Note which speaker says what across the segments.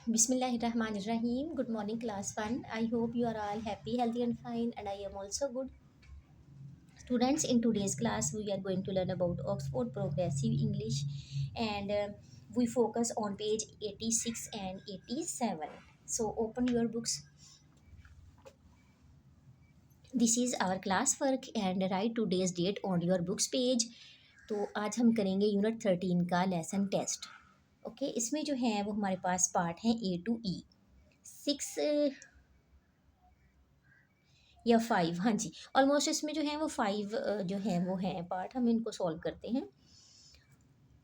Speaker 1: Bismillahirrahmanirrahim. Good morning, class 1. I hope you are all happy, healthy, and fine, and I am also good. Students, in today's class, we are going to learn about Oxford Progressive English, and we focus on page 86 and 87. So, open your books. This is our class work and write today's date on your books page. तो आज हम करेंगे unit 13 का lesson test. Okay इसमें जो है वो हमारे पास पार्ट है A to E. 6 या 5, हाँ जी, ऑलमोस्ट इसमें जो है वो 5 जो है वो हैं पार्ट. हम इनको सॉल्व करते हैं.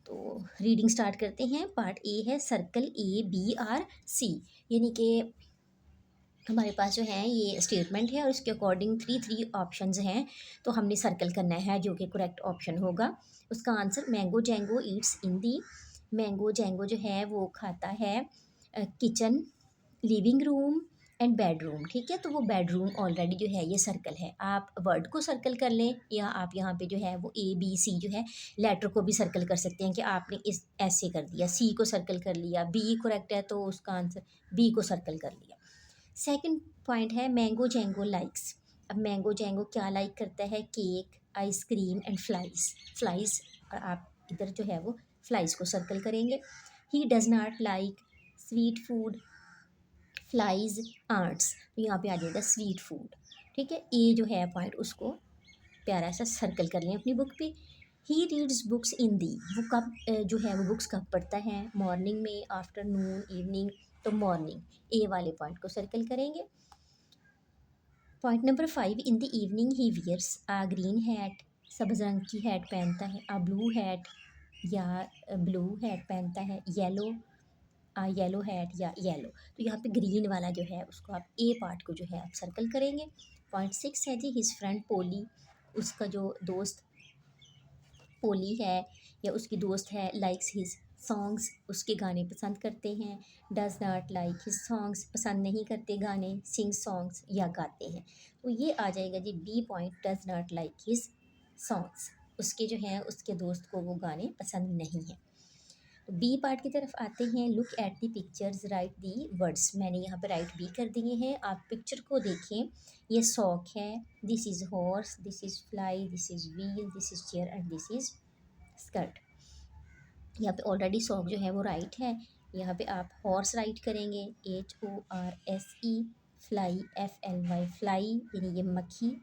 Speaker 1: तो रीडिंग स्टार्ट करते हैं. पार्ट ए है सर्कल ABRC, यानी कि हमारे पास जो है ये स्टेटमेंट है और इसके अकॉर्डिंग थ्री ऑप्शंस हैं. तो हमने सर्कल करना है जो कि करेक्ट ऑप्शन होगा. उसका आंसर मैंगो जैंगो ईट्स इन दी. मैंगो जैंगो जो है वो खाता है kitchen, living room and bedroom. ठीक है, तो वो बेडरूम ऑलरेडी जो है ये सर्कल है. आप वर्ड को सर्कल कर लें या आप यहाँ पे जो है वो ABC जो है लेटर को भी सर्कल कर सकते हैं कि आपने इस ऐसे कर दिया. C को सर्कल कर लिया. B करेक्ट है तो उसका आंसर B को सर्कल कर लिया. सेकंड पॉइंट है मैंगो जैंगो लाइक्स. अब मैंगो जैंगो क्या लाइक करता है? Cake, ice cream and flies. और आप इधर जो है वो फ्लाइज को सर्कल करेंगे. He does not like sweet food, flies arts. तो यहाँ पे आ जाएगा स्वीट फूड. ठीक है, ए जो है पॉइंट उसको प्यारा सा सर्कल कर लें अपनी बुक पे. ही रीड्स बुक्स इन दी. वो कब जो है वो बुक्स कब पढ़ता है? मॉर्निंग में, आफ्टरनून, इवनिंग. तो मॉर्निंग, ए वाले पॉइंट को सर्कल करेंगे. Point number 5, in the evening he wears a green hat. सब्ज रंग की हैट पहनता है. आ ब्लू हैट या ब्लू हैट पहनता है. येलो हैट या येलो. तो यहाँ पे ग्रीन वाला जो है उसको आप ए पार्ट को जो है आप सर्कल करेंगे. पॉइंट 6 है जी हिज फ्रेंड पोली. उसका जो दोस्त पोली है या उसकी दोस्त है लाइक्स हिज सॉन्ग्स. उसके गाने पसंद करते हैं. Does not like his songs. पसंद नहीं करते गाने. सिंग सॉन्ग्स या गाते हैं. तो ये आ जाएगा जी B point. Does not like his songs. उसके जो है उसके दोस्त को वो गाने पसंद नहीं हैं. तो बी पार्ट की तरफ आते हैं. Look at the pictures right the words. मैंने यहाँ पे राइट बी कर दिए हैं. आप पिक्चर को देखें. ये सॉक है. This is horse, this is fly, this is wheel, this is chair and this is skirt. यहाँ पे ऑलरेडी सॉक जो है वो राइट है. यहाँ पे आप हॉर्स राइट करेंगे HORSE. फ्लाई FLY फ्लाई यानी ये मक्खी.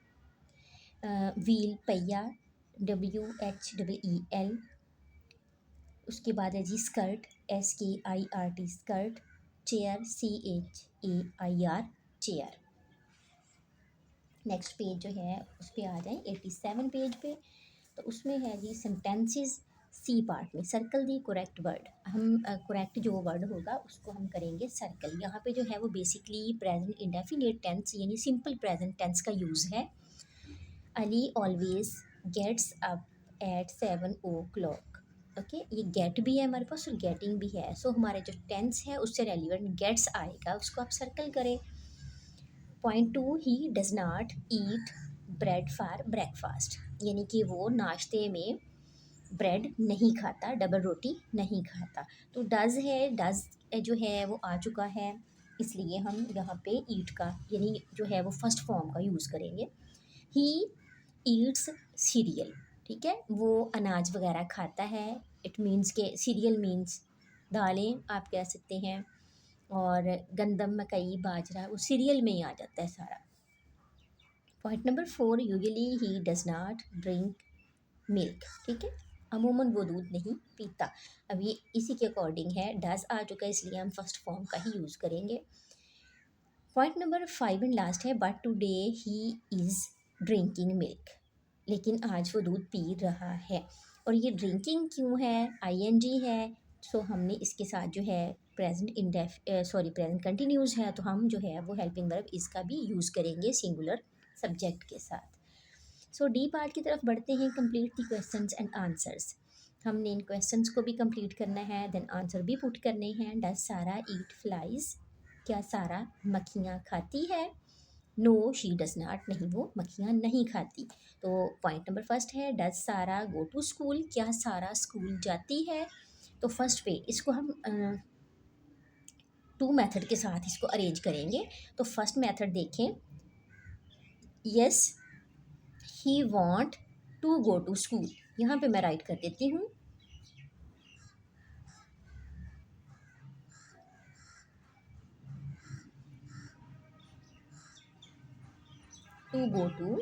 Speaker 1: व्हील पहिया WHEEL. उसके बाद है जी skirt SKIRT skirt. Chair CHAIR chair. Next page जो है उस पर आ जाए 87 पेज पे. तो उसमें है जी सेंटेंसेस. सी पार्ट में सर्कल दी करेक्ट वर्ड. हम करेक्ट जो वर्ड होगा उसको हम करेंगे सर्कल. यहाँ पे जो है वो बेसिकली प्रेजेंट इंडेफिनिट टेंस यानी सिंपल प्रेजेंट टेंस का यूज़ है. Ali always gets up at 7 o'clock. Okay, ये गेट भी है हमारे पास और गेटिंग भी है. सो हमारे जो टेंस है उससे रेलिवेंट गेट्स आएगा, उसको आप सर्कल करें. Point 2, he does not eat bread for breakfast. यानी कि वो नाश्ते में ब्रेड नहीं खाता, डबल रोटी नहीं खाता. तो डज है, डज जो है वो आ चुका है, इसलिए हम यहाँ पे ईट का यानी जो है वो फर्स्ट फॉर्म का यूज़ करेंगे. He eats serial. ठीक है, वो अनाज वगैरह खाता है. इट मीन्स के सीरियल मीन्स दालें आप कह सकते हैं. और गंदम, मकई, बाजरा वो सीरियल में ही आ जाता है सारा. Point number 4, usually he does not drink milk. ठीक है, अमूमन वो दूध नहीं पीता. अब ये इसी के अकॉर्डिंग है. डज आ चुका है इसलिए हम फर्स्ट फॉर्म का ही यूज़ करेंगे. पॉइंट नंबर 5 एंड लास्ट है but today he is drinking milk. लेकिन आज वो दूध पी रहा है. और ये ड्रिंकिंग क्यों है? ING है. सो हमने इसके साथ जो है प्रेजेंट कंटिन्यूस है तो हम जो है वो हेल्पिंग वर्ब इसका भी यूज़ करेंगे सिंगुलर सब्जेक्ट के साथ. सो डी पार्ट की तरफ बढ़ते हैं. Complete the questions and answers. हमने इन क्वेश्चंस को भी कंप्लीट करना है, देन आंसर भी पुट करने हैं. डज सारा ईट फ्लाइज. क्या सारा मक्खियाँ खाती है? No she does not. नहीं, वो मक्खियाँ नहीं खाती. तो पॉइंट नंबर फर्स्ट है does Sara go to school. क्या सारा स्कूल जाती है? तो फर्स्ट पे इसको हम टू मेथड के साथ इसको अरेंज करेंगे। तो फर्स्ट मेथड देखें, yes he want to go to school. यहाँ पे मैं राइट कर देती हूँ, टू गो टू,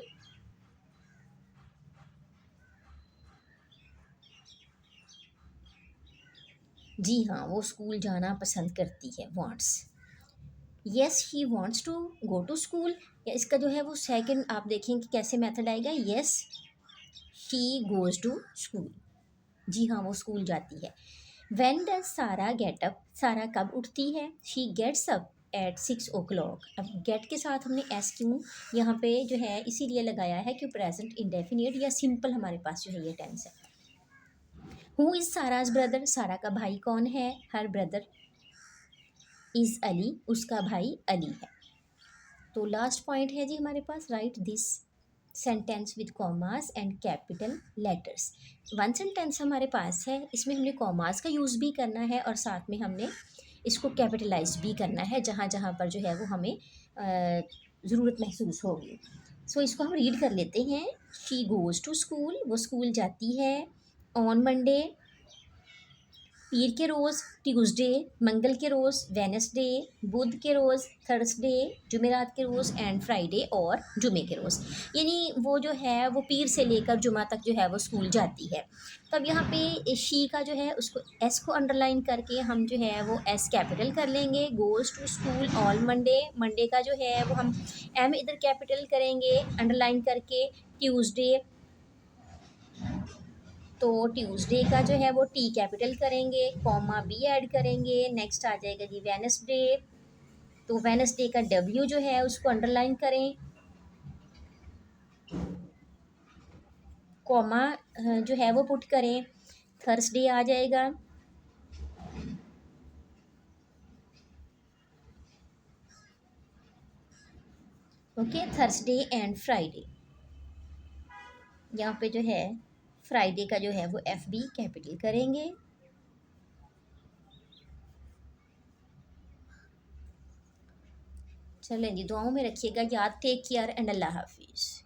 Speaker 1: जी हाँ वो स्कूल जाना पसंद करती है, wants. Yes he wants to go to school, या इसका जो है वो सेकंड आप देखें कि कैसे मेथड आएगा, yes she goes to school, जी हाँ वो स्कूल जाती है। When does Sarah get up, Sarah कब उठती है, she gets up eight 6 o'clock। अब गेट के साथ हमने एस क्यों यहाँ पे जो है इसीलिए लगाया है कि प्रेजेंट इंडेफिनिट या सिंपल हमारे पास जो है ये टेंस है। हु इज़ साराज ब्रदर, सारा का भाई कौन है, हर ब्रदर इज़ अली, उसका भाई अली है। तो लास्ट पॉइंट है जी हमारे पास, write this sentence with commas and capital letters. One sentence हमारे पास है, इसमें हमने कॉमास का यूज़ भी करना है और साथ में हमने इसको कैपिटलाइज भी करना है जहाँ जहाँ पर जो है वो हमें ज़रूरत महसूस होगी। सो इसको हम रीड कर लेते हैं। शी गोज़ टू स्कूल, वो स्कूल जाती है। ऑन मंडे, पीर के रोज़, ट्यूसडे मंगल के रोज़, वेनसडे बुध के रोज़, थर्सडे जुमेरात के रोज़ एंड फ्राइडे और जुमे के रोज़। यानी वो जो है वो पीर से लेकर जुमा तक जो है वो स्कूल जाती है। तब यहाँ पे शी का जो है उसको एस को अंडरलाइन करके हम जो है वो एस कैपिटल कर लेंगे। Goes to school all Monday, Monday का जो है वो हम एम इधर कैपिटल करेंगे अंडरलाइन करके। ट्यूसडे, तो ट्यूसडे का जो है वो टी कैपिटल करेंगे, कॉमा बी ऐड करेंगे। नेक्स्ट आ जाएगा जी वेनसडे, तो वेनसडे का डब्ल्यू जो है उसको अंडरलाइन करें, कॉमा जो है वो पुट करें। थर्सडे आ जाएगा, ओके, थर्सडे एंड फ्राइडे। यहाँ पे जो है फ्राइडे का जो है वो एफ बी कैपिटल करेंगे। चलें जी, दुआओं में रखिएगा याद। टेक केयर एंड अल्लाह हाफिज़।